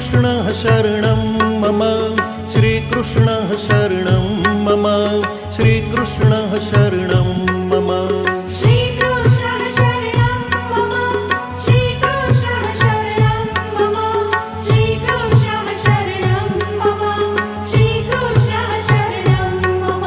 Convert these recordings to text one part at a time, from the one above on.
श्रीकृष्णः शरणं मम श्रीकृष्णः शरणं मम श्रीकृष्णः शरणं मम श्रीकृष्णः शरणं मम श्रीकृष्णः शरणं मम श्रीकृष्णः शरणं मम श्रीकृष्णः शरणं मम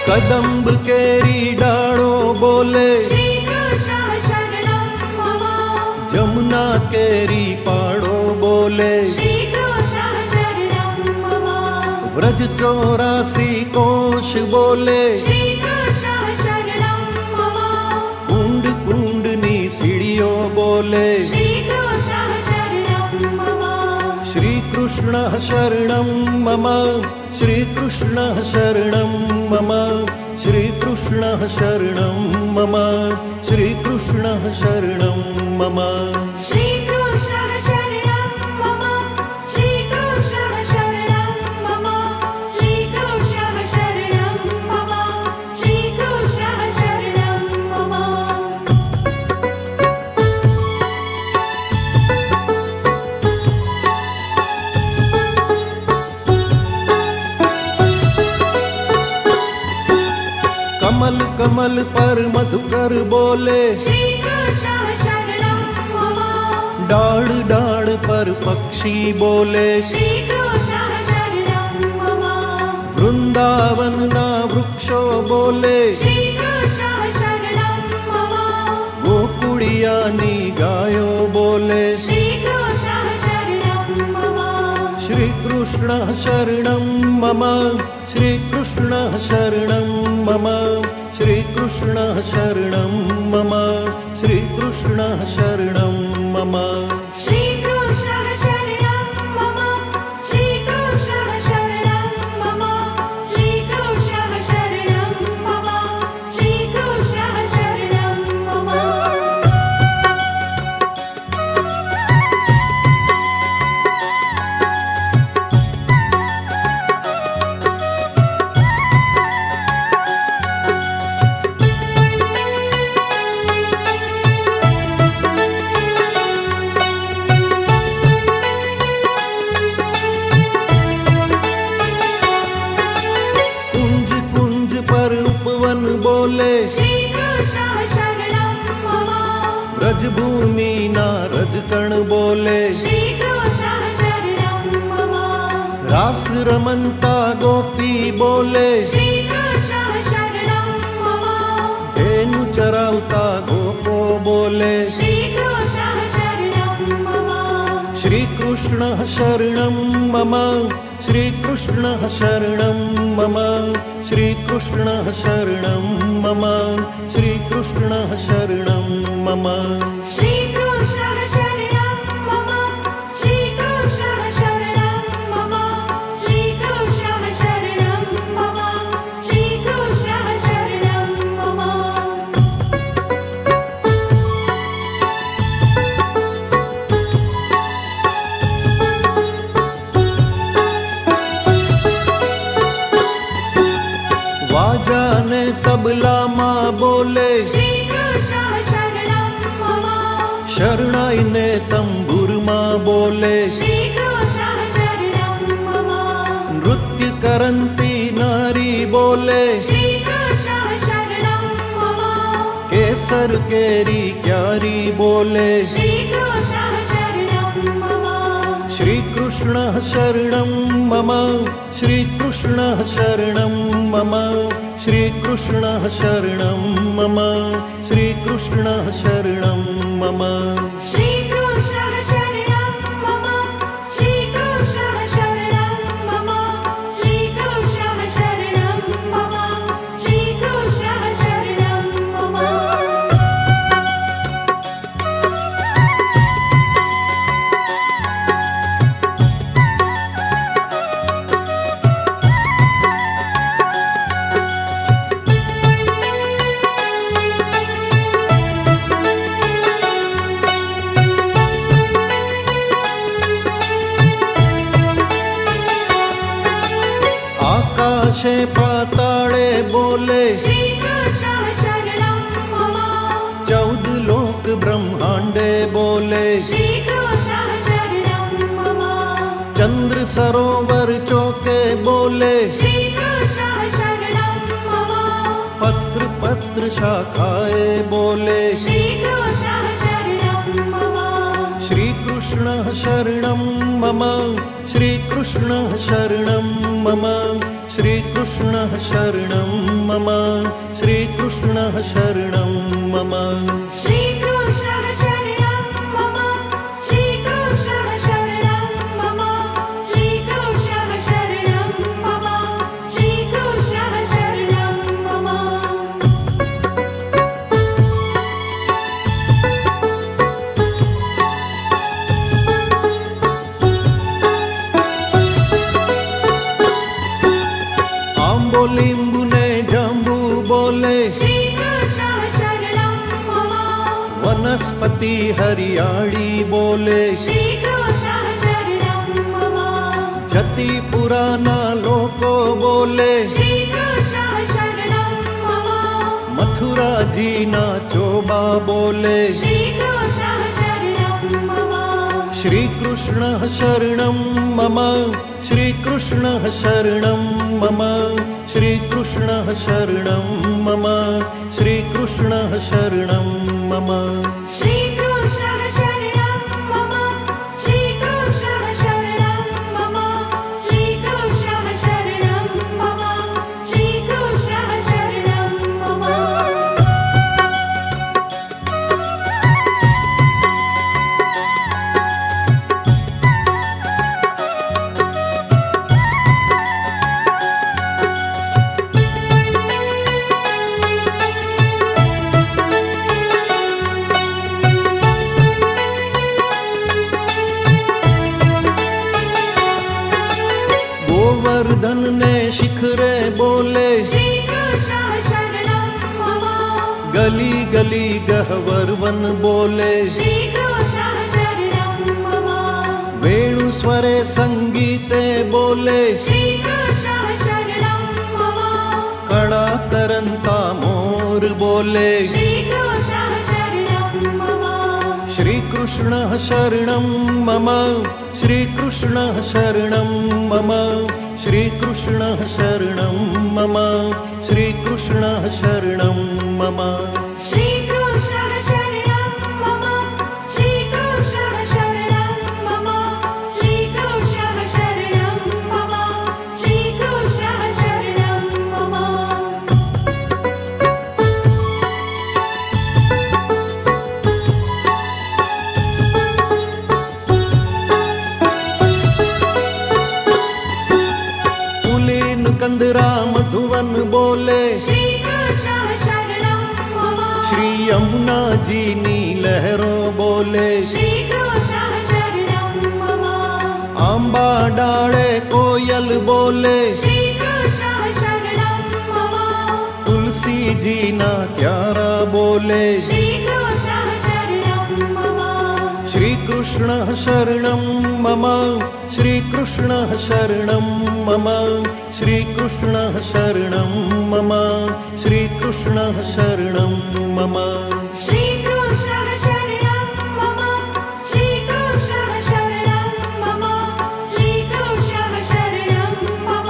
कदम्ब केरी डाणो बोले श्रीकृष्णः शरणं मम जमुना केरी पाणो बोले श्रीकृष्णः शरणं मम व्रज 84 कोश बोले श्रीकृष्णः शरणं मम कुंड कुंडनी सीढ़ियों बोले श्रीकृष्णः शरणं मम श्रीकृष्णः शरणं मम श्रीकृष्णः शरणं मम श्रीकृष्णः शरणं मम श्रीकृष्णः शरणं मम श्रीकृष्णः शरणं मम श्रीकृष्णः शरणं मम श्रीकृष्णः शरणं मम श्रीकृष्णः शरणं मम कमल कमल पर मधुकर बोले श्रीकृष्णः शरणं मम डाढ़ डाढ़ पर पक्षी बोले श्रीकृष्णः शरणं मम वृंदावन ना वृक्षो बोले श्रीकृष्णः शरणं मम गोकुड़िया नी गायो बोले श्रीकृष्णः शरणं मम श्रीकृष्णः शरणं मम श्रीकृष्णः शरणं मम श्रीकृष्णः शरणं मम श्रीकृष्णः शरणं मम श्रीकृष्णः शरणं मम श्रीकृष्णः शरणं मम श्रीकृष्णः शरणं मम श्रीकृष्णः शरणं मम कुंज कुंज पर उपवन बोले श्रीकृष्णः शरणं मम ब्रजभूमि ना रजकण बोले श्रीकृष्णः शरणं मम रास रमनता गोपी बोले श्रीकृष्णः शरणं मम धेनु चरावता गोपो बोले श्रीकृष्णः शरणं मम श्रीकृष्णः शरणं मम श्रीकृष्णः शरणं मम श्रीकृष्णः शरणं मम श्रीकृष्णः शरणं मम श्रीकृष्णः शरणं मम श्रीकृष्णः शरणं मम श्रीकृष्णः शरणं मम श्रीकृष्णः शरणं मम वाजा ने तबला माँ बोले श्रीकृष्णः शरणं मम शरणाई ने तंबुर माँ बोले श्रीकृष्णः शरणं मम नृत्य करंती नारी बोले श्रीकृष्णः शरणं मम केसर केरी क्यारी बोले श्रीकृष्णः शरणं मम श्रीकृष्णः शरणं मम श्रीकृष्णः शरणं मम श्रीकृष्णः शरणं मम श्रीकृष्णः शरणं मम श्रीकृष्णः शरणं मम श्रीकृष्णः शरणं मम श्रीकृष्णः शरणं मम श्रीकृष्णः शरणं मम आकाशे पाताळे बोले श्रीकृष्णः शरणं मम 14 लोक ब्रह्मांडे बोले श्रीकृष्णः शरणं मम चंद्र सरोवर चौके बोले श्रीकृष्णः शरणं मम पत्र पत्र शाखाए बोले श्रीकृष्णः शरणं मम श्रीकृष्णः शरणं मम श्रीकृष्णः शरणं मम श्रीकृष्णः शरणं मम श्रीकृष्णः शरणं मम श्रीकृष्णः शरणं मम श्रीकृष्णः शरणं मम श्रीकृष्णः शरणं मम श्रीकृष्णः शरणं मम आंबो लिंबू ने जांबू बोले श्रीकृष्णः शरणं मम वनस्पति हरियाली बोले श्रीकृष्णः शरणं मम जति पुराना लोको बोले श्रीकृष्णः शरणं मम मथुरा जी ना चोबा बोले श्रीकृष्णः शरणं मम श्रीकृष्णः शरणं मम श्रीकृष्णः शरणं मम श्रीकृष्णः शरणं मम श्रीकृष्णः शरणं मम श्रीकृष्णः शरणं मम श्रीकृष्णः शरणं मम श्रीकृष्णः शरणं मम श्रीकृष्णः शरणं मम गोवर्धन ने शिखरे बोले श्रीकृष्णः शरणं मम गली गली गहवर्वन बोले श्रीकृष्णः शरणं मम वेणु स्वरे संगीते बोले श्रीकृष्णः शरणं मम कड़ा करंता मोर बोले श्रीकृष्णः शरणं मम श्रीकृष्णः शरणं मम श्रीकृष्णः शरणं मम श्रीकृष्णः शरणं मम श्रीकृष्णः शरणं मम श्रीकृष्णः शरणं मम श्रीकृष्णः शरणं मम श्रीकृष्णः शरणं मम श्रीकृष्णः शरणं मम पुलीन कंदरा मधुवन बोले श्रीकृष्णः शरणं मम श्री यमुना जी नी लहरों बोले श्रीकृष्णः शरणं मम आंबा डाले कोयल बोले श्रीकृष्णः शरणं मम तुलसी जी ना क्यारा बोले श्रीकृष्णः शरणं मम श्रीकृष्णः शरणं मम श्रीकृष्णः शरणं मम श्रीकृष्णः शरणं मम श्रीकृष्णः शरणं मम श्रीकृष्णः शरणं मम श्रीकृष्णः शरणं मम श्रीकृष्णः शरणं मम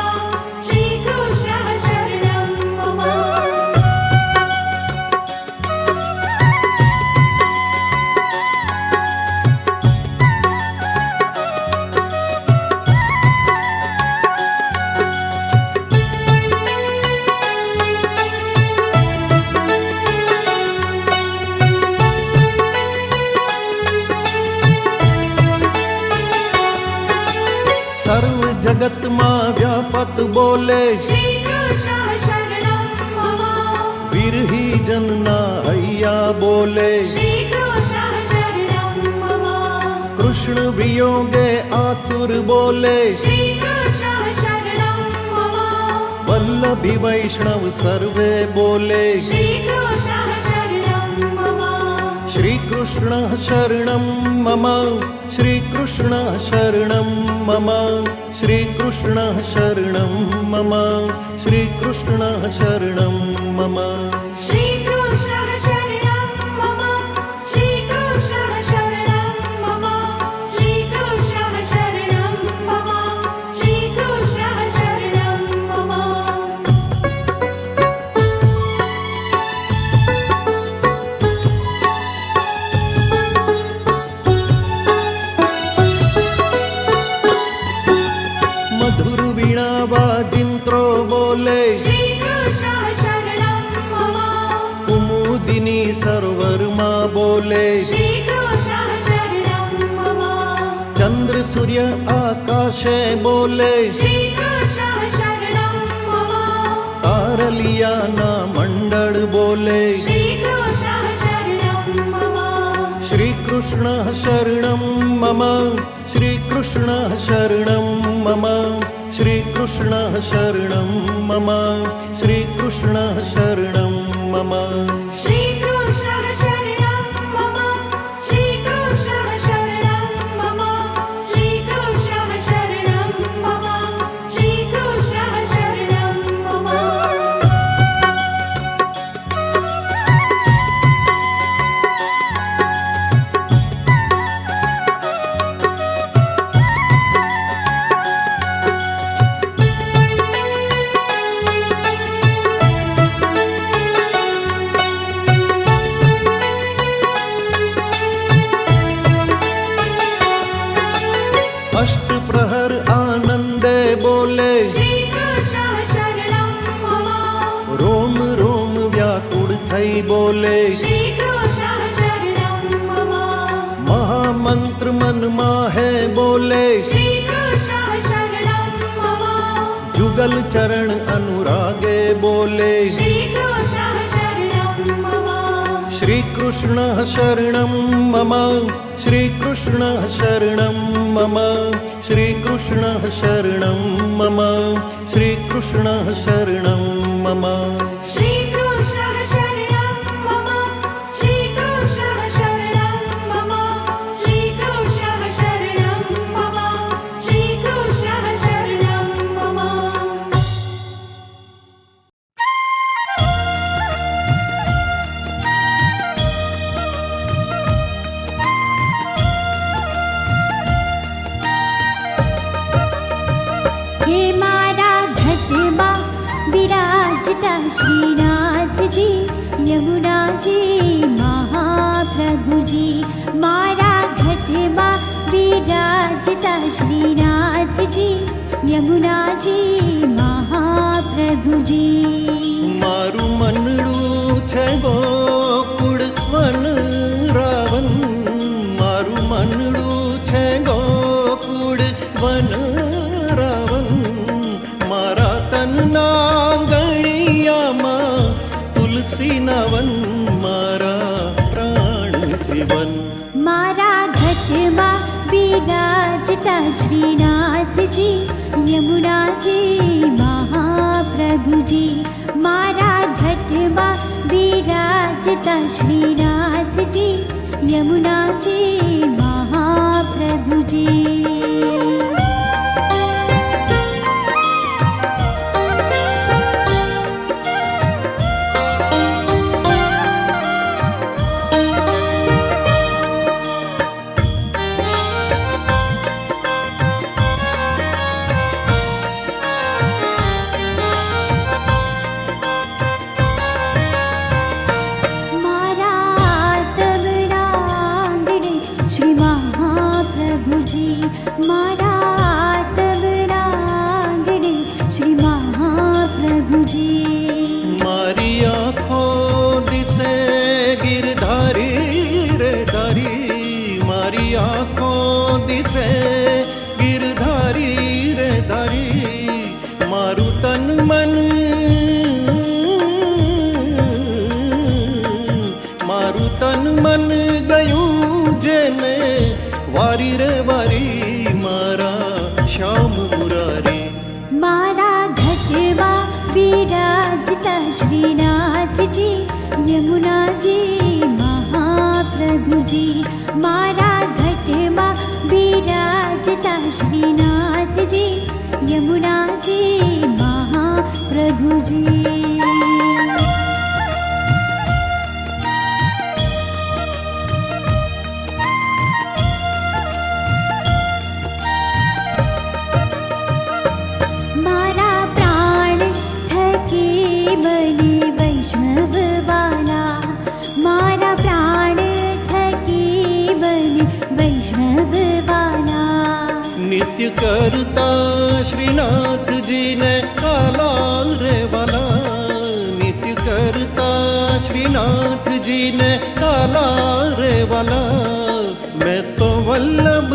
श्रीकृष्णः शरणं मम सर्व जगत मां व्यापत बोले श्रीकृष्णः शरणं मम विरही जन ना हैया बोले श्रीकृष्णः शरणं मम कृष्ण वियोगे आतुर बोले श्रीकृष्णः शरणं मम वल्लभी वैष्णव सर्वे बोले श्रीकृष्णः शरणं मम श्रीकृष्णः शरणं मम श्रीकृष्णः शरणं मम श्रीकृष्णः शरणं मम श्रीकृष्णः शरणं मम श्रीकृष्णः शरणं मम श्रीकृष्णः शरणं मम श्रीकृष्णः शरणं मम श्रीकृष्णः शरणं मम मधुर वीणा वाजिंत्रो बोले श्रीकृष्णः शरणं मम कुमुदिनी सर्वरमा बोले श्रीकृष्णः शरणं मम चंद्र सूर्य आकाशे बोले श्रीकृष्णः शरणं मम तारलिया ना मंडल बोले श्रीकृष्णः शरणं मम श्रीकृष्णः शरणं मम श्रीकृष्णः शरणं मम श्रीकृष्णः शरणं मम श्रीकृष्णः शरणं मम श्रीकृष्णः शरणं मम श्रीकृष्णः शरणं मम श्रीकृष्णः शरणं मम श्रीकृष्णः शरणं मम अष्ट प्रहर आनंदे बोले श्रीकृष्णः शरणं मम रोम रोम व्याकुળ થઈ બોલે श्रीकृष्णः शरणं मम महामंत्र मन माहे बोले श्रीकृष्णः शरणं मम जुगल चरण अनुरागे बोले श्रीकृष्णः शरणं मम श्रीकृष्णः शरणं मम श्रीकृष्णः शरणं मम श्रीकृष्णः शरणं मम श्रीकृष्णः शरणं मम श्रीकृष्णः शरणं मम श्रीकृष्णः शरणं मम श्रीकृष्णः शरणं मम श्रीकृष्णः शरणं मम हे मारा घटमा विराजता श्रीनाथ जी यमुना जी महाप्रभु जी मारा घटमा विराजता श्रीनाथ जी यमुना जी महाप्रभु जी મારું મનડું છે ગોકુળ વન રાવણ મારું મનડું છે ગોકુળ વન રાવણ મારા તનના ગળિયામાં તુલસીના વન મારા પ્રાણ જીવન मारा घटमा विराजता श्रीनाथ जी यमुना जी महाप्रभु जी मारा घटमा विराजता श्रीनाथ जी यमुना जी महाप्रभु जी मारा तवरांगणे श्री महाप्रभु जी मारा तवरांगणे श्री महाप्रभु जी મારી આંખો દિશે ગિરધારી રે ધારી મારી આંખો દિશે ગિરધારી રે ધારી મારું તન મન મારું તન મન ગયું જેને વારી રે વારી મારા શ્યામ મુરારી मारा घटवा विराजता श्रीनाथ जी यमुना जी महाप्रभु जी मारा घटवा विराजता श्रीनाथ जी यमुना जी महाप्रभु महाप्रभुजी। मारा प्राण थके बने वैष्णव वाला, मारा प्राण थके बने वैष्णव वाला। नित्य करता श्रीनाथ जी ने काला रे वाला, नित्य करता श्रीनाथ जी ने काला रे वाला। मैं तो वल्लभ,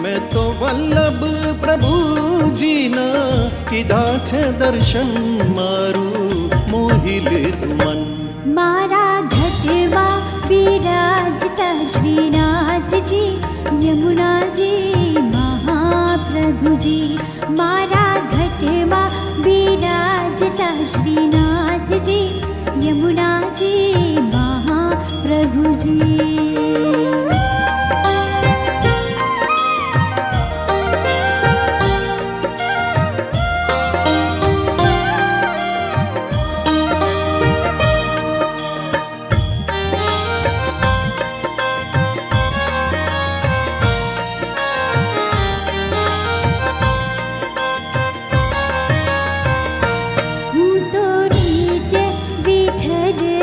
मैं तो वल्लभ प्रभु जी ना कीधा छे दर्शन मारू मोहिल मन। मारा घटवा विराजता श्रीनाथ जी, यमुना जी महाप्रभु जी। मारा घटवा विराजता श्रीनाथ जी, यमुना जी महाप्रभु जी।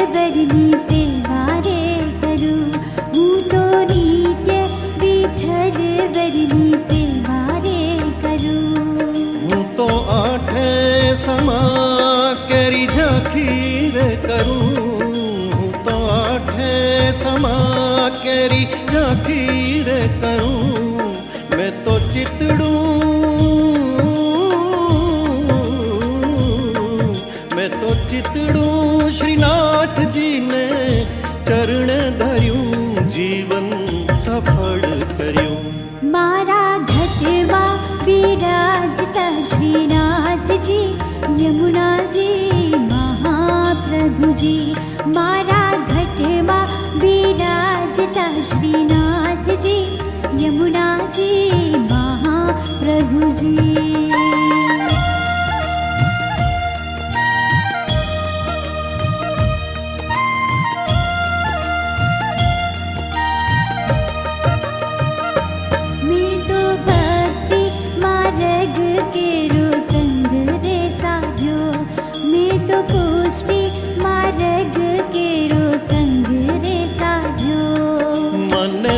वरनी सेवा रे करूं, हूँ तो नित्य विठल वरनी सेवा रे करूं। हूँ तो आठे समा केरी झांकी रे करूं, हूँ तो आठे समा केरी झांकी रे करूं। मैं तो चितड़ूं, मैं तो चितड़ूं श्रीनाथ जी ने चरण धर्यूं, जीवन सफल कर्यूं। मारा घटवा विराजता श्रीनाथ जी, यमुना जी महाप्रभु जी। मारा घटवा विराजता श्रीनाथ जी, यमुना जी महाप्रभु जी।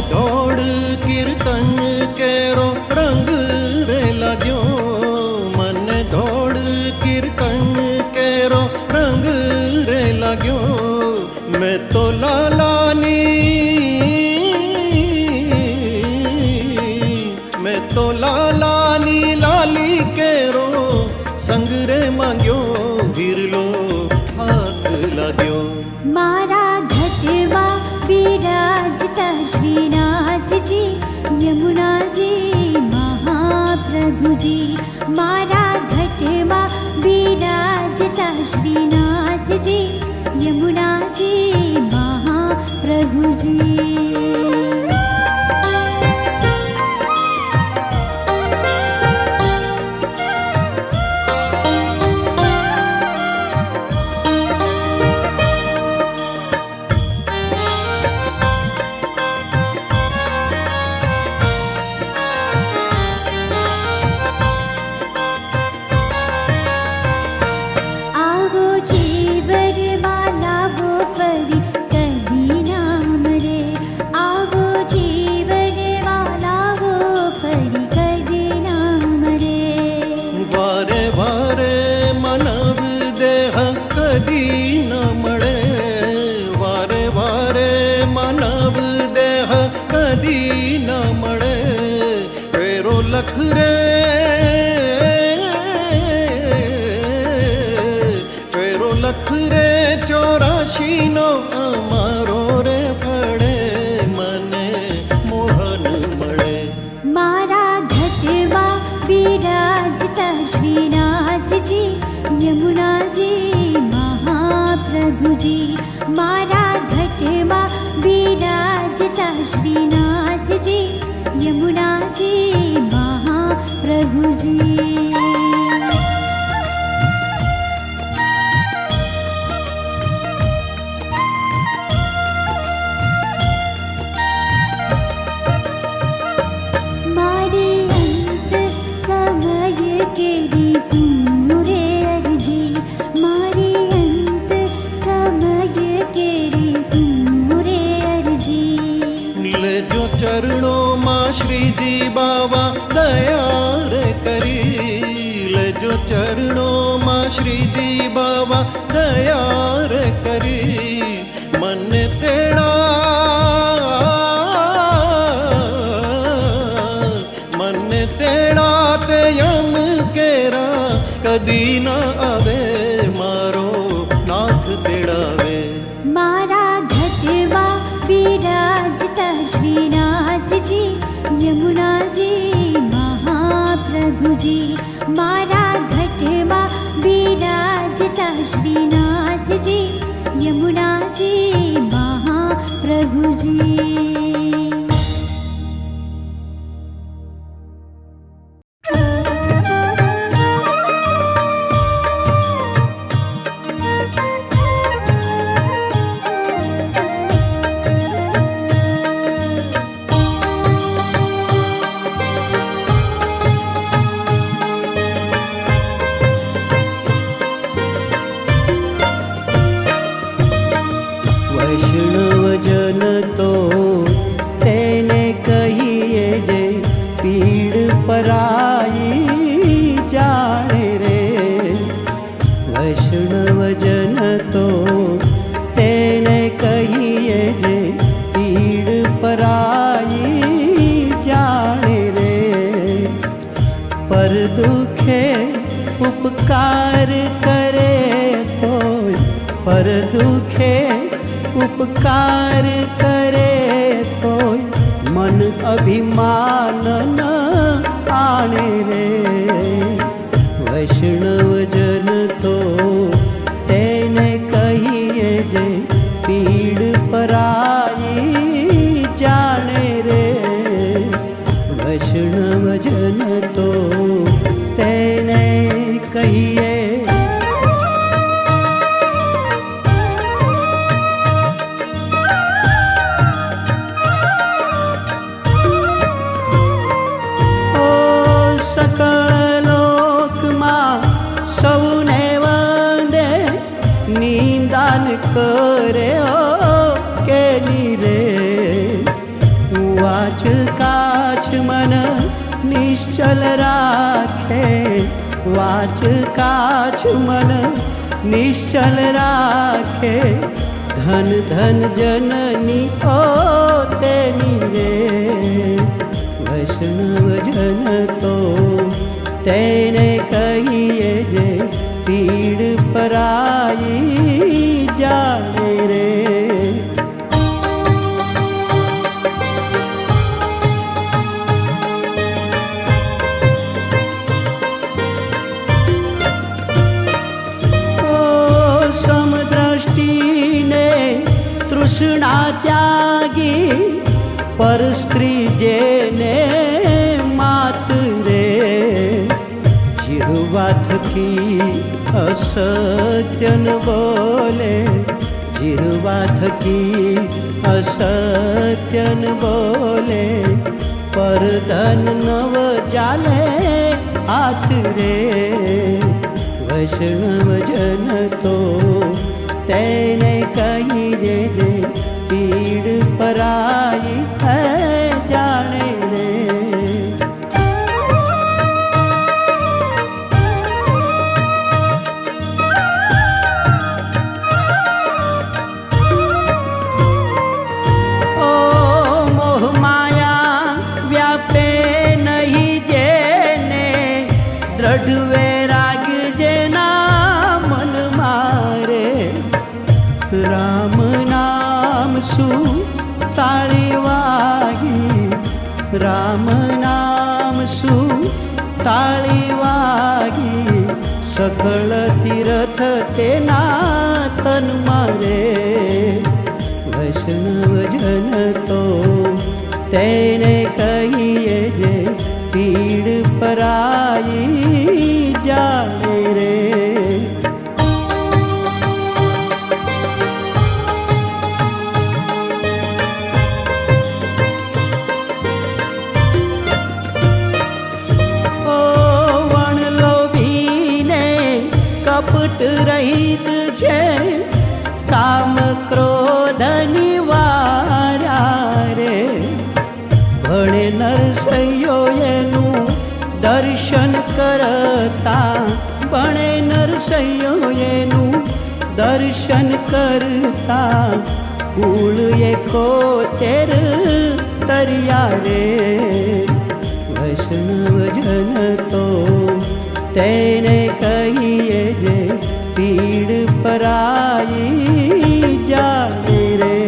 दौड़ कीर्तन केरो रंग रे लाग्यो, मन दौड़ कीर्तन केरो रंग रे लाग्यो। मैं तो लालानी, मैं तो लालानी लाली केरो संग रे मांग्यो, गिरलो हाथ लाग्यो। मारा घटवा विराजता श्रीनाथ जी, यमुना जी महाप्रभु जी। मारा घटवा विराजता श्रीनाथ जी, यमुना जी महाप्रभु जी। लख रे फेरो लख रे 84 नो अमारो रे फड़े मने मोहन मळे। मारा घटवा विराजता श्रीनाथ जी, यमुना जी महाप्रभु जी। मारा घटवा विराजता श्रीनाथ जी, यमुना जी महाप्रभु કદી ન આવે મારો નાથ તેડાવે. મારા ઘટવા વિરાજતા શ્રીનાથજી યમુનાજી મહાપ્રભુજી. મારા ઘટમાં વિરાજતા શ્રીનાથજી યમુનાજી મહાપ્રભુજી. વૈષ્ણવજન તો તેને કહીએ જે પીડ પરાઈ જાણે રે. વૈષ્ણવજન તો તેને કહીએ જે પીડ પરાઈ જાણે રે. પર દુખે ઉપકાર કરે તોય પર દુખે ઉપકાર કરે તોય મન અભિમાન ન આણે રે. વૈષ્ણવજન તો તેને કહીએ જે પીડ પરાઈ જાણે રે. વૈષ્ણવજન તો તેને કહીએ સૌને વંદે નિંદાન કરે કે રે. વાચ કાચ મન નિશ્ચલ રાખે વાચ કાચ મન નિશ્ચલ રાખે. ધન ધન જનની ઓ તેની રે. વૈષ્ણવજન તો તેને કહીએ જે પીડ પરાઈ જાણે રે. ઓ સમદ્રષ્ટિને તૃષ્ણા ત્યાગી પર સ્ત્રી જેને માત રે. જીહવા થકી અસત્યન બોલે જીહવા થકી અસત્યન બોલે. પર ધન નવ જાલે હાથ રે. વૈષ્ણવજન તો તેને કહી દે પીડ પરાઈ જાણે રે. દ્રઢ વૈરાગ જેના મન મારે. રામ નામ શું તાળી વાગી રામ નામ શું તાળી વાગી. સકળ તીર્થ તેના તન મારે. વૈષ્ણવજન તો તેને કહીએ જે પીડ પરાઈ જાણે રે. ઓ વણલોભીને કપટ રહિત છે કામ ક્રોધ નિવાર્યા રે. ભણે નરસૈયો એનું દર્શન કરતા ભણે નરસૈયો એનું દર્શન કરતા. કુળ એકો તેર તરિયા રે. વૈષ્ણવજન તો તેને કહીએ જે પીડ પરાઈ જાય રે.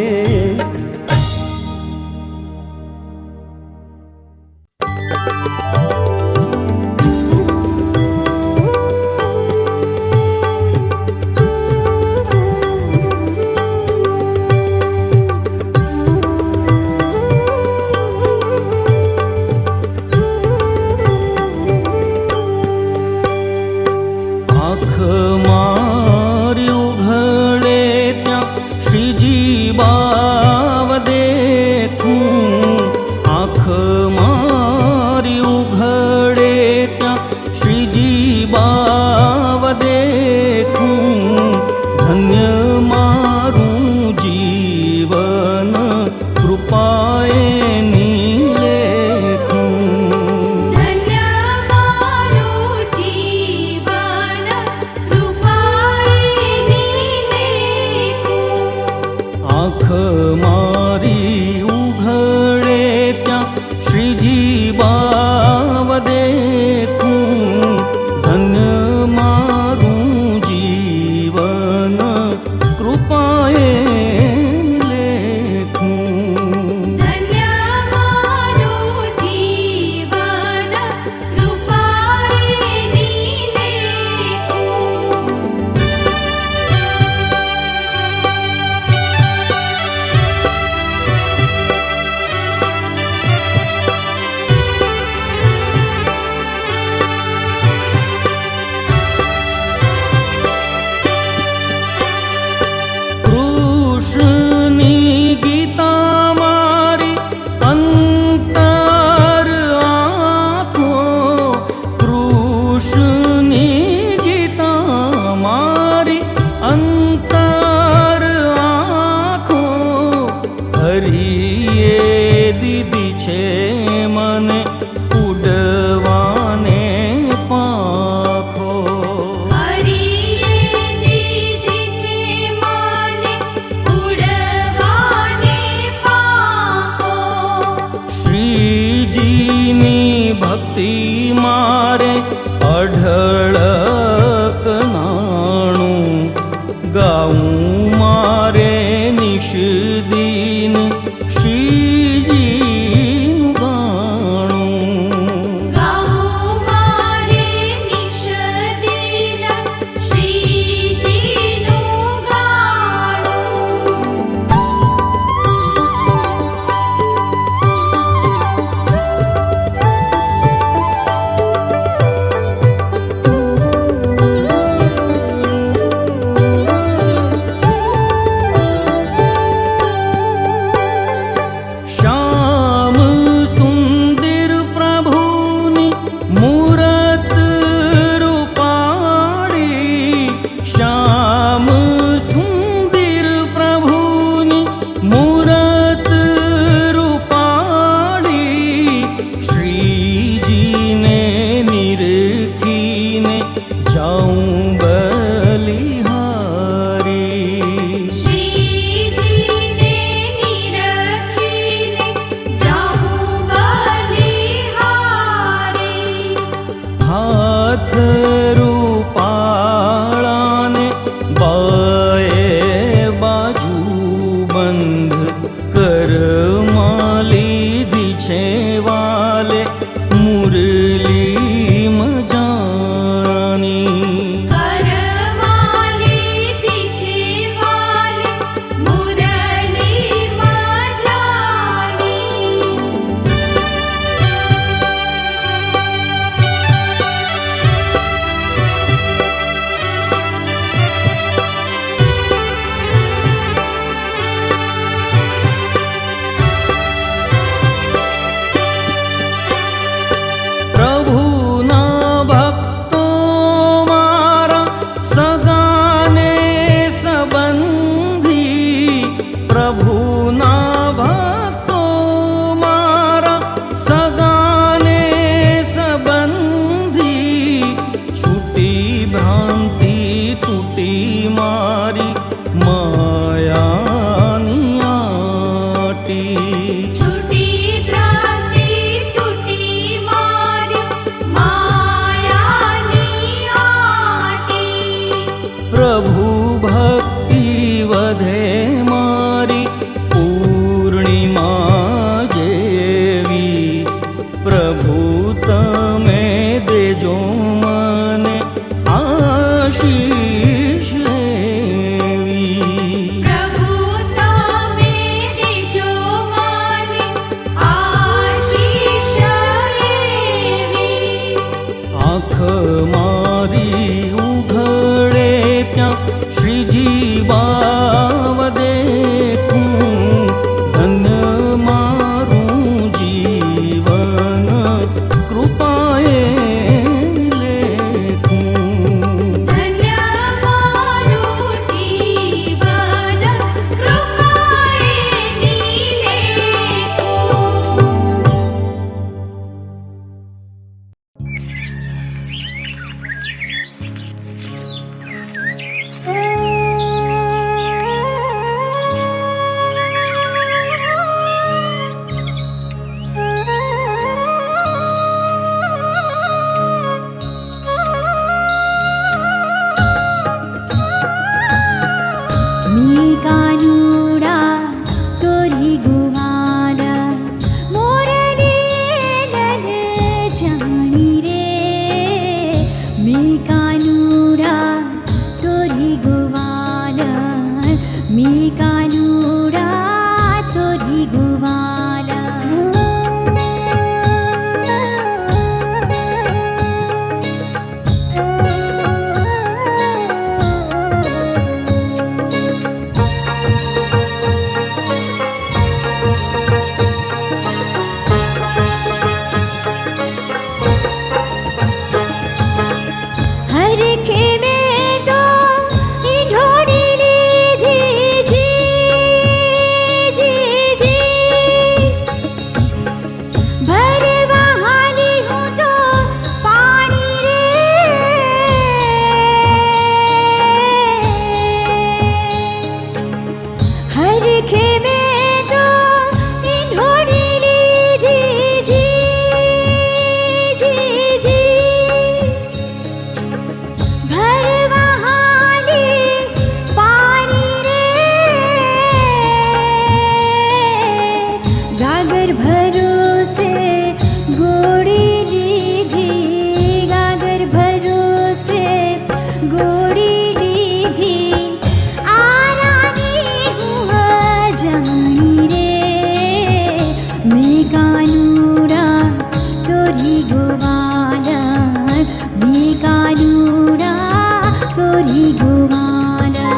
तोरी गुवाला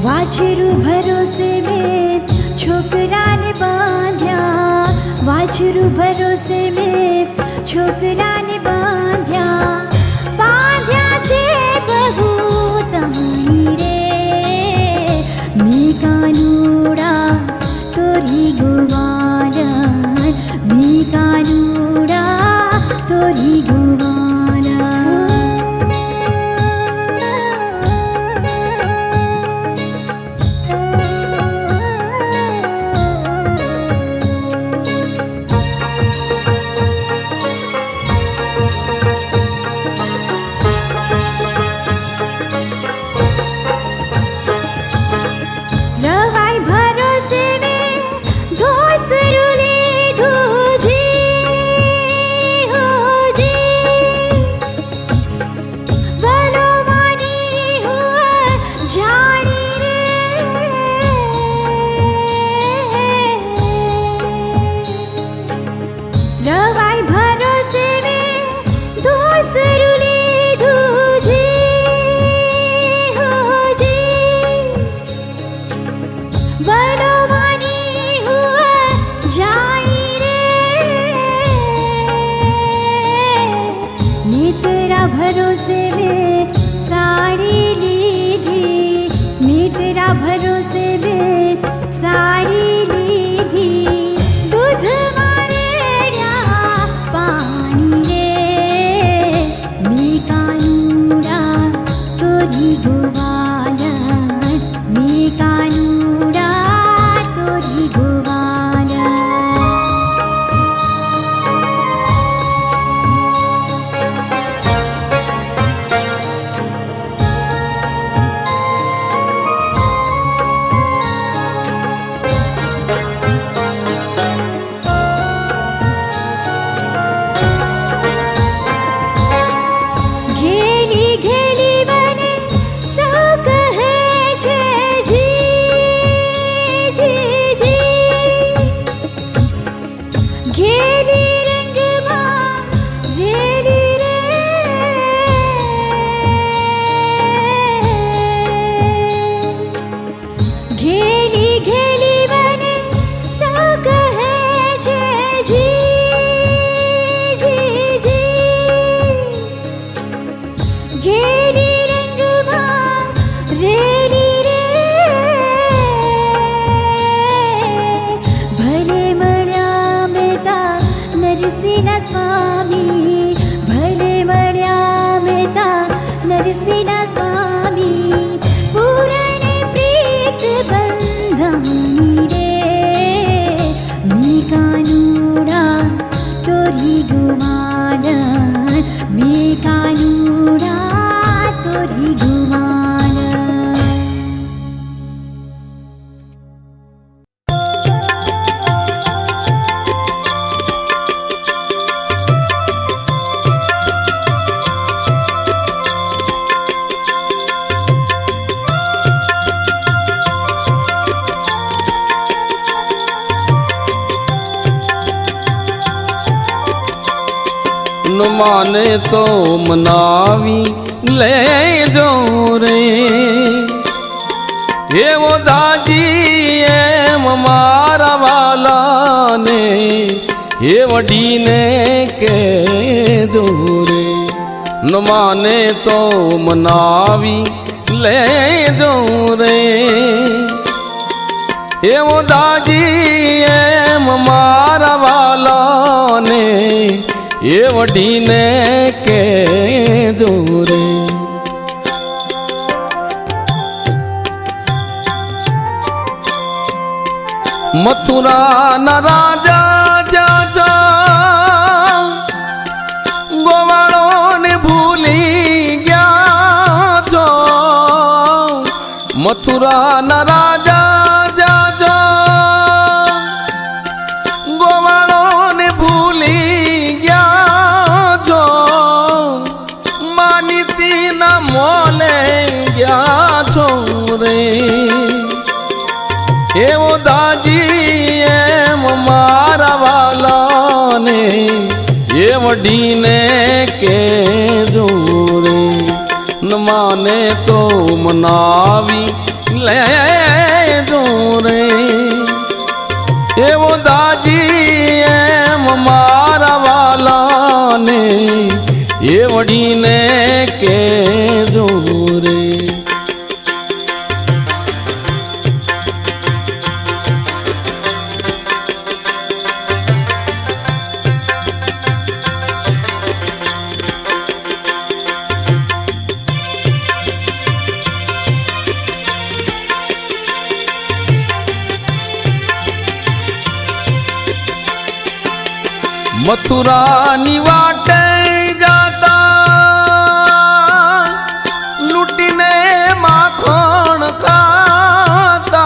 वाछरू भरोसे में छोकरा ने बांध्या वाछरू भरोसे में छोकरा ने बांध्या बांध्या छे बहु तमणी रे मी कानूड़ा तोरी गुवाला मी कानूड़ा तोरी गुवाला भरोसे में साड़ी लीधी मैं तेरा भरोसे में साड़ी लीधी दूध मारेड़ा पानी रे मैं कानूड़ा तोरी गुवाला मैं कानूड़ा तोरी गुवाला माने तो मनावी ले जो रे ये वो दादी एम मारा वाला ने ये वडी ने के जो रे न माने तो मनावी લેજો રે એવો દાજી એમ મારા વાલાને એ વડીને કેજો રે મથુરા ના રાજા જાજા ગોવાળો ને ભૂલી ગયા છો મથુરા ના રાજા જાજા ગોવાળો ને ભૂલી ગયા છો માનીતી ના મોલે ગયા છો રે એવો દાજી એમ મારા વાલાને એ વડીને કેજો રે ન માને તો મનાવી લેજો રે એવો દાજી એમ મારા વાલાને એ વડીને કેજો રે મથુરાની વાટે જાતા લૂટીને માખણ ખાતા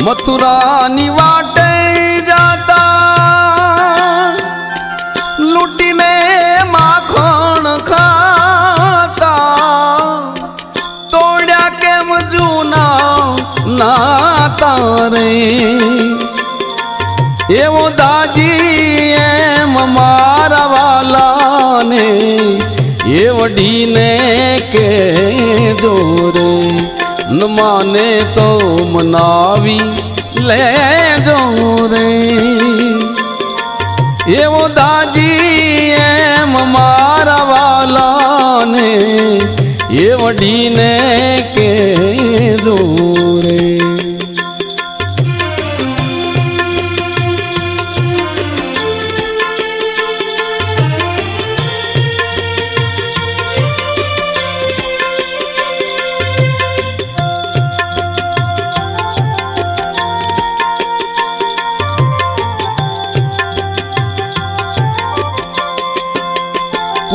મથુરાની વાટે જાતા લૂટીને માખણ ખાતા તોડ્યા કેમ જૂના નાતા રે એવો દાજી એમ મારા વાલાને એ વડીને કેજો રે ન માને તો મનાવી લેજો રે એવો દાજી એમ મારા વાલાને એ વડીને કેજો રે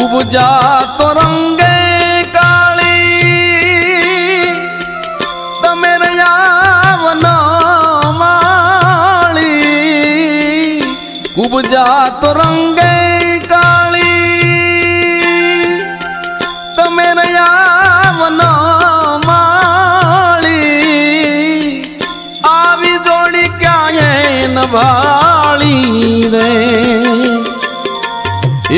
ઉપજા તો રંગે કાળી તમે રયાવનો માળી ઉપજા તો રંગે કાળી તમે રયાવનો માળી આવી જોડી ક્યાંય ન ભાળી રે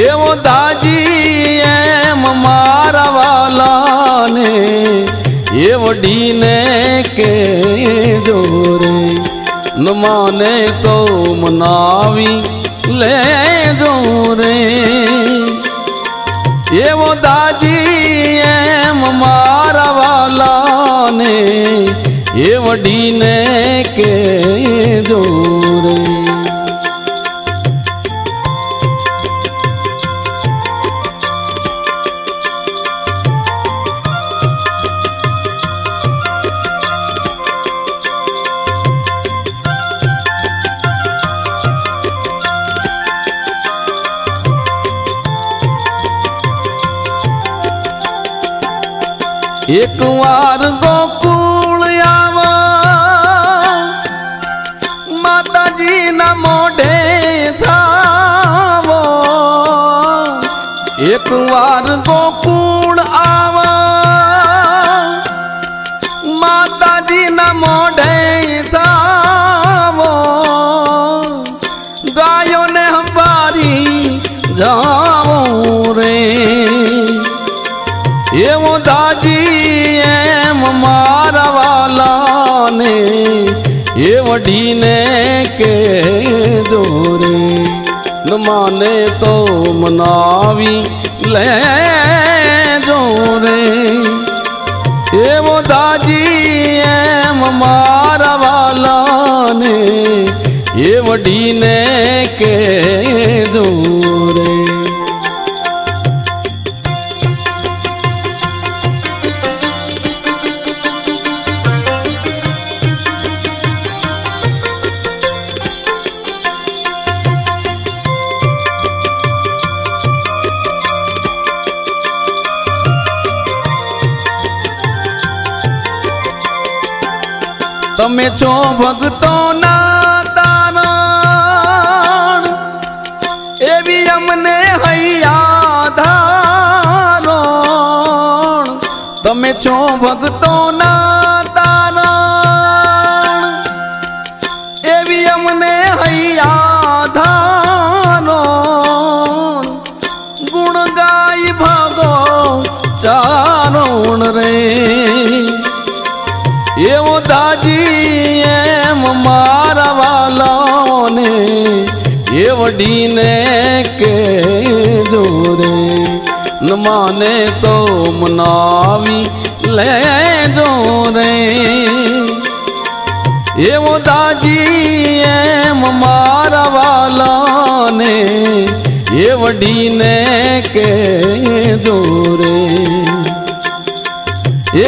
એવો દાજી એમ મારા વાલાને એ વડીને કેજો રે ન માને તો મનાવી લેજો રે એવો દાજી એમ મારા વાલાને એ વડીને કેજો રે એક વાર ગોકુળ આવા માતાજીના મોઢે થાવો એક વાર ગોકુળ આવા માતાજીના મોઢે થાવો ગાયોને હંભારી જાવો રે એવો દાજી એમ મારા વાલાને એ વડીને કેજો રે ન માને તો મનાવી લેજો રે એવો દાજી એમ મારા વાલાને એ વડીને કે દોરે. તમે છો ભક્તોના તારણ એવી અમને હૈયા ધારણ. તમે છો ભક્તોના તારણ એવી અમને હૈયા ધારણ. ગુણ ગાય ભાગો ચારણ રે એવો દાજી એમ મારા વાલાને એ વડીને કે જોરે. ન માને તો મનાવી લેજો રે. એવો દાજી એમ મારા વાલાને એ વડીને કે જોરે.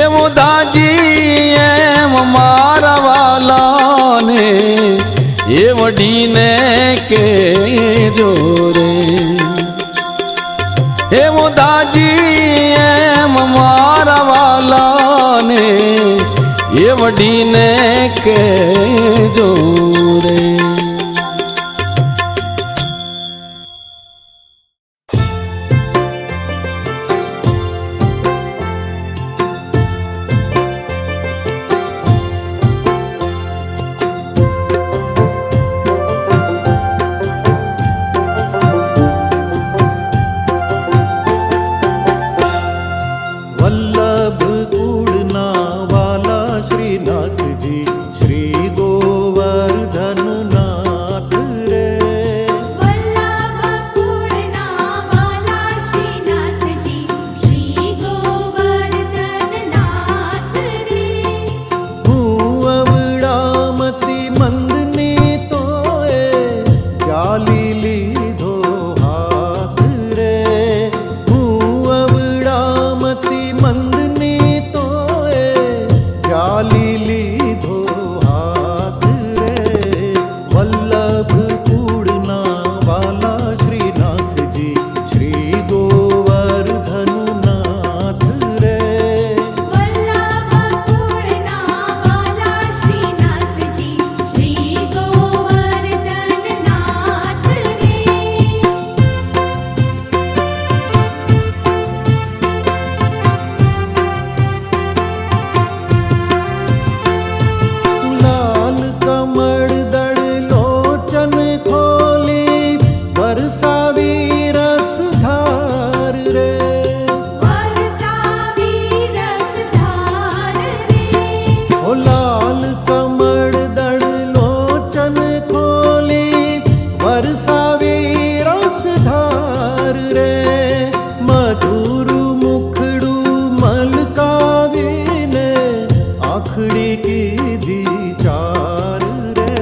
એવો દાજી એમ મારા વાલાને એ વડીને કે જોરે. એવો દાજી એમ મારા વાલાને એ વડીને કે જોરે. વલ્લભ કુળના વાલા શ્રીનાથજી શ્રી ગોવર્ધનનાથ રે. વલ્લભ કુળના વાલા શ્રીનાથજી શ્રી ગોવર્ધનનાથ રે. હું અવડામતી મંદને તોય ચાલી લીધો હાથ રે. હું અવડામતી મંદને તોય ચાલી લીધો હાથ રે. વલ્લભ કુળના વાલા શ્રીનાથજી શ્રી ગોવર્ધનનાથ રે. વલ્લભ કુળના વાલા શ્રીનાથજી શ્રી ગોવર્ધનનાથ રે. લાલ કમળ દળ લોચન ખોલી વરસાવી રસધાર રે. વરસાવી રસધાર રે. ઓ લાલ કમળ દળ લોચન ખોલી વરસાવી રસધાર રે. મધુર મુખડું મલકાવીને આખડી કીધી ચાર રે.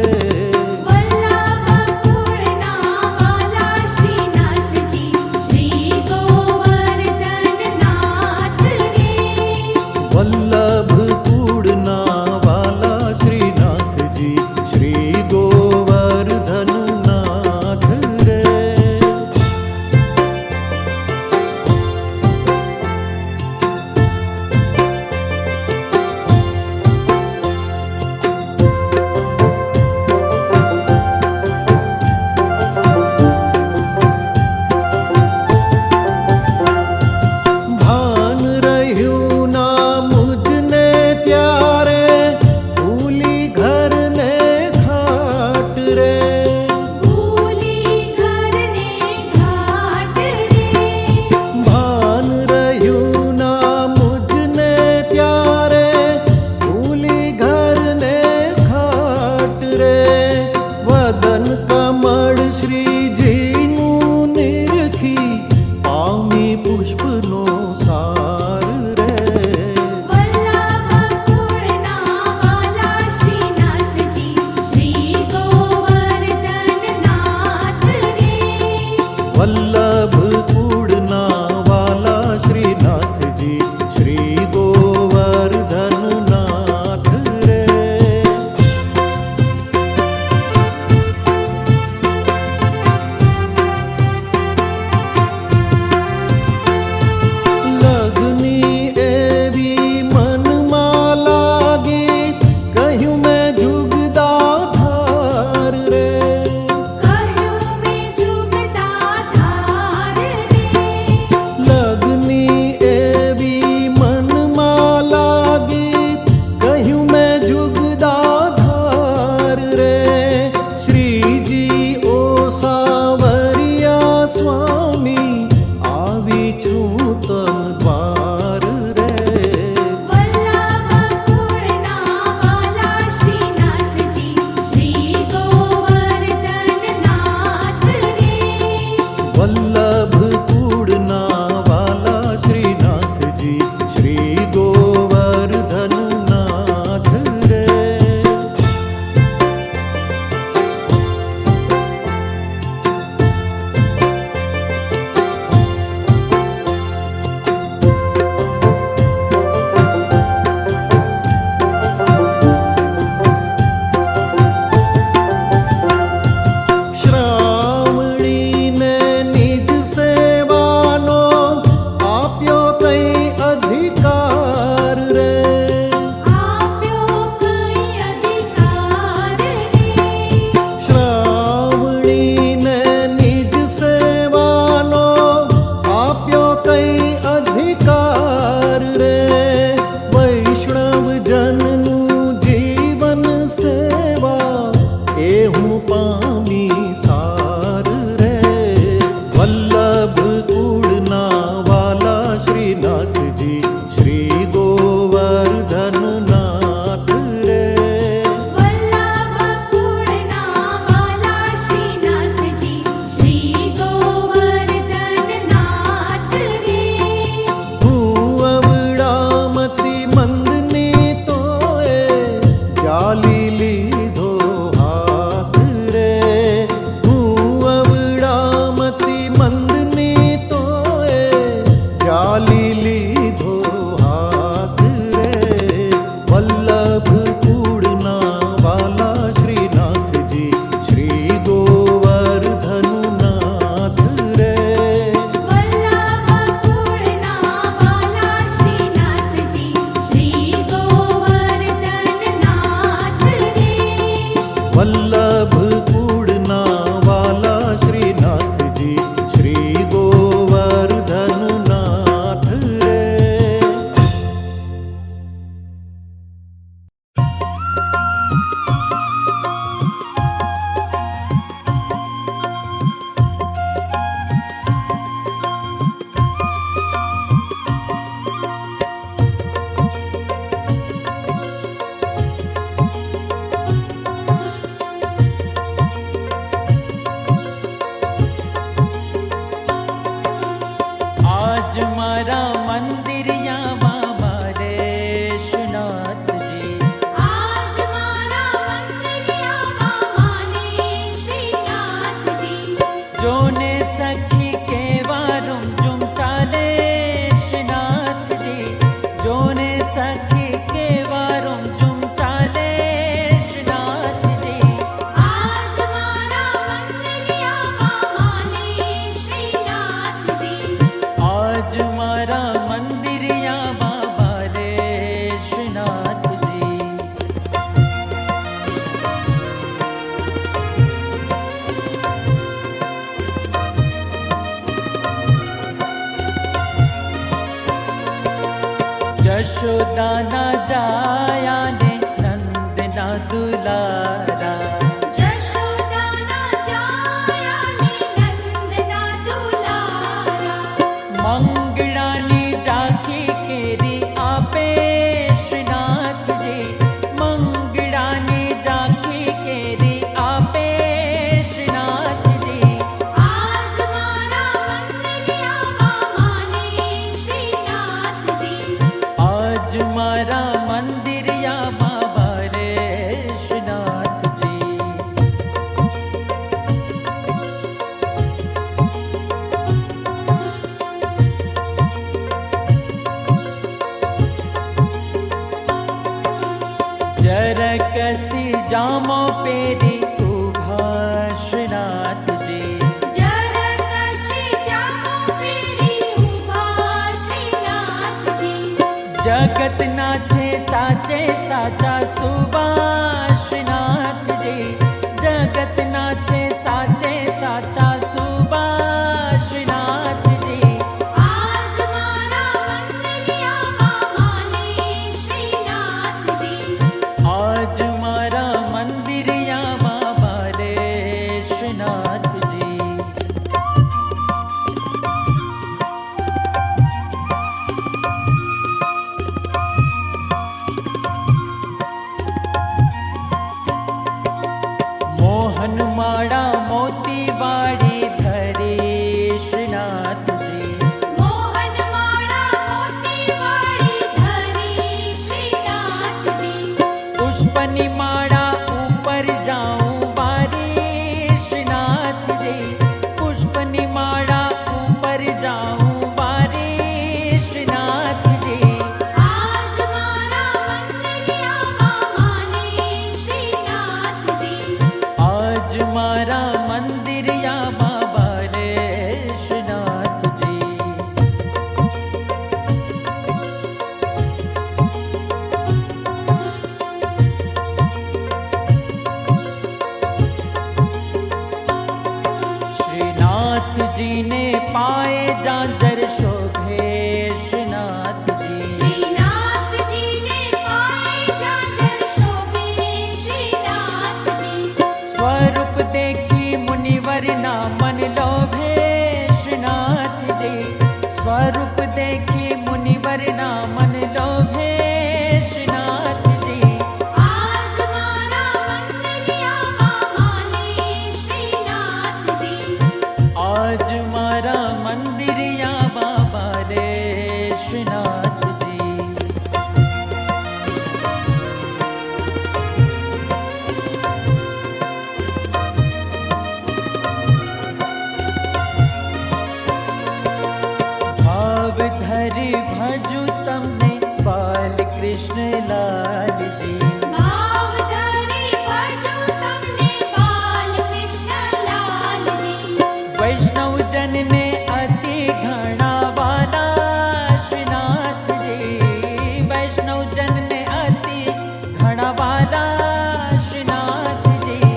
વલ્લભ કુળના વાલા શ્રીનાથજી શ્રી ગોવર્ધનનાથ રે. વલ્લભ કુળના વાલા શ્રીનાથજી શ્રી ગોવર્ધનનાથ રે. ભાન રહ્યું ના મુજને વલ્લભ કુળના વાલા શ્રીનાથજી શ્રી ગોવર્ધન નાથ રે. આજ મારા મંદિરિયામાં મારે શ્રીનાથજી, આજ મારા મંદિરિયામાં માને શ્રીનાથજી. જોને સખી કેવા રૂમઝૂમ ચાલે શ્રીનાથજી, જોને સખી કેવા રૂમઝૂમ ચાલે શ્રીનાથજી. આજ મારા મંદિરિયામાં માને શ્રીનાથજી. આજ મારા મંદિરિયામાં મારે શ્રીનાથજી. જશોદાના જાયા ને નંદના દુલારા, જશોદાના જાયા ને નંદના દુલારા. મંગળાની ઝાંખી કેરી આપે શ્રીનાથજી, મંગળાની ઝાંખી કેરી આપે શ્રીનાથજી. આજ મારા મંદિરિયામાં માને શ્રીનાથજી. આજ મારા મંદિરિયામાં મારે શ્રીનાથજી. જરકસી જામો પેરી ઉભા શ્રીનાથજી, જરકશી જામો પેરી ઊભા શ્રીનાથજી. જગતના છે સાચે સાચા સુબા શ્રીનાથજી, જગતના છે સાચે સાચા સુબા શ્રીનાથજી. આજ મારા મંદિરિયામાં માને શ્રીનાથજી. આજ મારા મંદિરિયામાં મારે શ્રીનાથજી. મોહન માળા મોતી વાળી ધરી શ્રીનાથજી, મોહન માળા મોતી વાળી ધરી શ્રીનાથજી. પુષ્પની માળા ઉપર જાઉં બારી શ્રીનાથજી, પુષ્પની માળા ઉપર જાઉં બારી શ્રીનાથજી. આજ મારા મંદિરિયામાં માને શ્રીનાથજી. આજ મારા મંદિરિયામાં મારે શ્રીનાથજી. શ્રીનાથજીને પાએ જાજર શોભે શ્રીનાથજી, શ્રીનાથજીને પાએ જાજર શોભે શ્રીનાથજી. સ્વરૂપ દેખી મુનિવરના મન લોભે શ્રીનાથજી, સ્વરૂપ દેખી મુનિવરના મન લોભે શ્રીનાથજી. આજ મારા મંદિરિયામાં માને શ્રીનાથજી. આજ મારા મંદિરિયામાં મારે શ્રીનાથજી. ભાવ ધરી ભજુ તમને બાલકૃષ્ણ લાલજી, ભાવ ધરી ભજુ તમને બાલકૃષ્ણ લાલજી. વૈષ્ણવજનને અતિ ઘણા વાલા શ્રીનાથજી, વૈષ્ણવજનને અતિ ઘણા વાલા શ્રીનાથજી.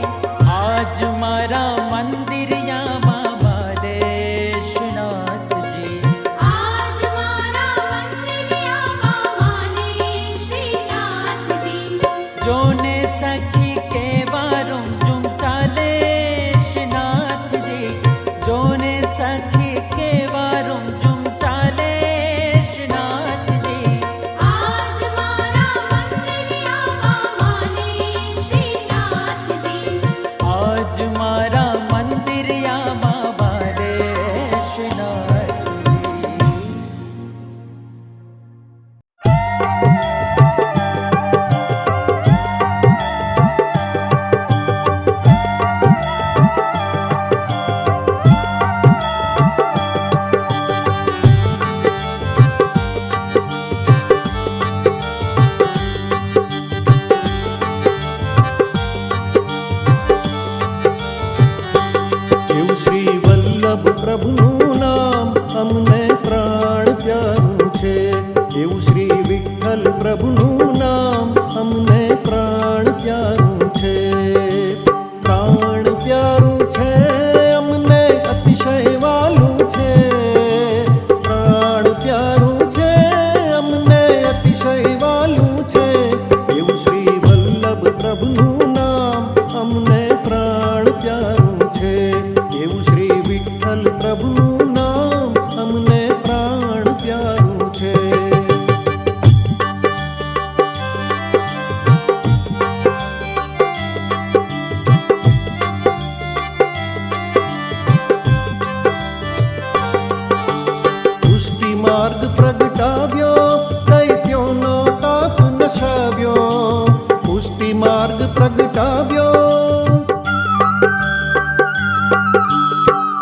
પ્રભુનું નામ અમને પ્રાણ પ્યારું છે, પ્રાણ પ્યારું છે અમને અતિશય વાલું છે, પ્રાણ પ્યારું છે અમને અતિશય વાલું છે, એવું શ્રી વલ્લભ પ્રભુનું નામ અમને પ્રાણ પ્યારું છે, એવું શ્રી વિઠ્ઠલ પ્રભુનું નામ અમને પ્રાણ પ્યારું છે. પુષ્ટિ માર્ગ પ્રગટાવ્યો, દૈત્યોનો તાપ નશાવ્યો, પુષ્ટિ માર્ગ પ્રગટાવ્યો,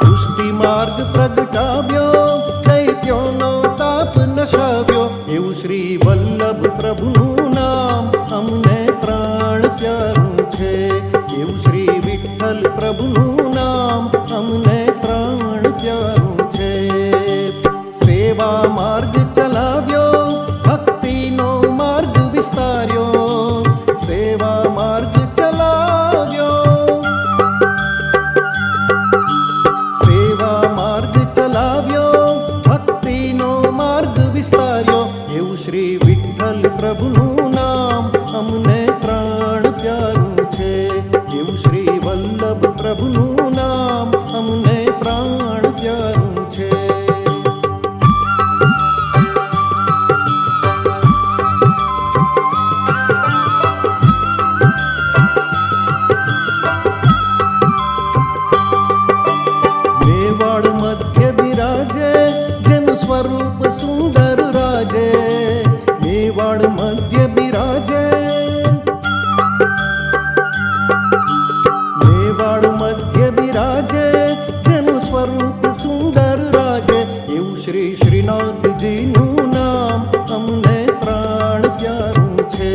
પુષ્ટિ માર્ગ પ્રગટાવ્યો, દૈત્યોનો તાપ નશાવ્યો, એવું શ્રી વલ્લભ પ્રભુનું નામ અમને પ્રાણ પ્યારું છે, એવું શ્રી વિઠ્ઠલ પ્રભુનું નામ અમને પ્રાણ પ્યારું છે. સેવા માર્ગ ચલાવ્યો, ભક્તિનો માર્ગ વિસ્તાર્યો, સેવા માર્ગ ચલાવ્યો, સેવા માર્ગ ચલાવ્યો, ભક્તિનો માર્ગ વિસ્તાર્યો, એવું શ્રી વિઠ્ઠલ પ્રભુનું નામ અમને પ્રાણ પ્યારું છે, એવું શ્રી વલ્લભ પ્રભુનું નામ અમને પ્રાણ પ્યારું છે. મેવાડ મધ્ય બિરાજે જેનું સ્વરૂપ સુંદર રાજે, મેવાડ મધ્ય બિરાજે, મેવાડ મધ્ય બિરાજે જેનું સ્વરૂપ સુંદર રાજે, એવું શ્રી શ્રીનાથજીનું નામ અમને પ્રાણ પ્યારું છે,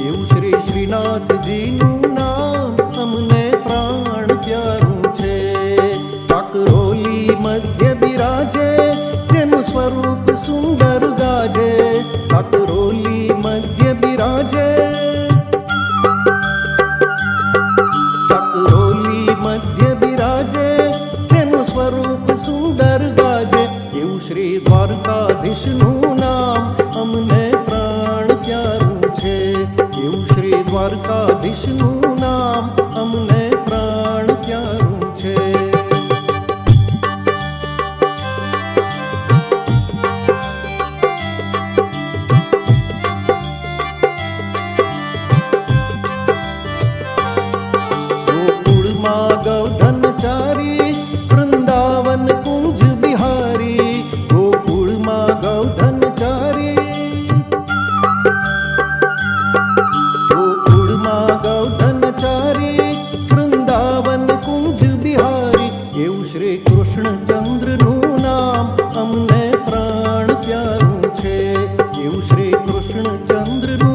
એવું શ્રી શ્રીનાથજીનું નામ અમને પ્રાણ પ્યારું છે. કાકરોલી મધ્ય બિરાજે જેનું સ્વરૂપ સુંદર ગાજે, કાકરોલી મધ્ય બિરાજે, કાકરોલી મધ્ય બિરાજે જેનું સ્વરૂપ સુંદર ગાજે, એવું શ્રી દ્વારકાધીશનું નામ અમને પ્રાણ પ્યારું છે, એવું શ્રી દ્વારકાધીશનું નામ અમને પ્રાણ પ્યારું છે. ગોકુળમાં ગૌધનચારી, વૃંદાવન કુંજ બિહારી, ગોકુળમાં ગૌધનચારી, ગોકુળમાં ગૌધનચારી, વૃંદાવન કુંજ બિહારી, એવું શ્રી કૃષ્ણચંદ્રનું નામ અમને પ્રાણ પ્યારું છે, એવું શ્રી કૃષ્ણચંદ્રનું